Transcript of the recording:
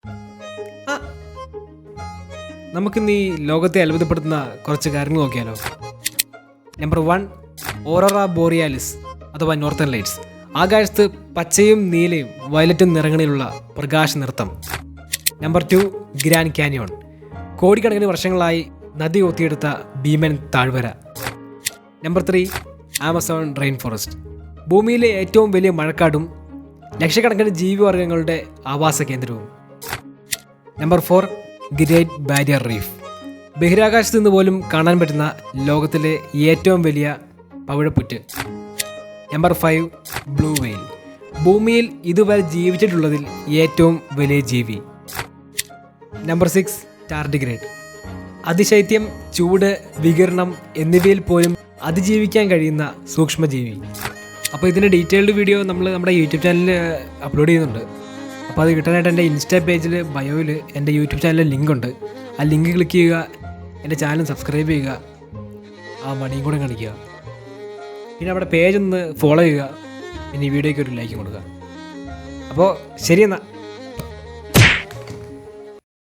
ആ, നമുക്കിന്ന് ഈ ലോകത്തെ അത്ഭുതപ്പെടുത്തുന്ന കുറച്ച് കാര്യങ്ങൾ നോക്കിയാലോ. നമ്പർ 1, ഓറോറ ബോറിയാലിസ് അഥവാ നോർത്തേൺ ലൈറ്റ്സ്. ആകാശത്ത് പച്ചയും നീലയും വയലറ്റും നിറങ്ങളിലുള്ള പ്രകാശ നൃത്തം. Number 2, grand canyon. കോടിക്കണക്കിന് വർഷങ്ങളായി നദി ഒത്തിയെടുത്ത ഭീമൻ താഴ്വര. Number 3, Amazon rain forest. ഭൂമിയിലെ ഏറ്റവും വലിയ മഴക്കാടും ലക്ഷക്കണക്കിന് ജീവിവർഗങ്ങളുടെ ആവാസ കേന്ദ്രവും. Number 4, great barrier reef. ബഹിരാകാശത്ത് നിന്ന് പോലും കാണാൻ പറ്റുന്ന ലോകത്തിലെ ഏറ്റവും വലിയ പവിഴപ്പുറ്റ്. Number 5, blue whale. ഭൂമിയിൽ ഇതുവരെ ജീവിച്ചിട്ടുള്ളതിൽ ഏറ്റവും വലിയ ജീവി. Number 6, tardigrade. അതിശൈത്യം, ചൂട്, വികിരണം എന്നിവയിൽ പോലും അതിജീവിക്കാൻ കഴിയുന്ന സൂക്ഷ്മജീവി. അപ്പോൾ ഇതിൻ്റെ ഡീറ്റെയിൽഡ് വീഡിയോ നമ്മൾ നമ്മുടെ യൂട്യൂബ് ചാനലിൽ അപ്ലോഡ് ചെയ്യുന്നുണ്ട്. അപ്പോൾ അത് കിട്ടാനായിട്ട് എൻ്റെ ഇൻസ്റ്റാ പേജിൽ ബയോയിൽ എൻ്റെ യൂട്യൂബ് ചാനലിൽ ലിങ്ക് ഉണ്ട്. ആ ലിങ്ക് ക്ലിക്ക് ചെയ്യുക, എൻ്റെ ചാനൽ സബ്സ്ക്രൈബ് ചെയ്യുക, ആ മണിയും കൂടെ കാണിക്കുക. പിന്നെ അവിടെ പേജ് ഒന്ന് ഫോളോ ചെയ്യുക, പിന്നെ ഈ വീഡിയോയ്ക്ക് ഒരു ലൈക്ക് കൊടുക്കുക. അപ്പോൾ ശരി എന്നാൽ.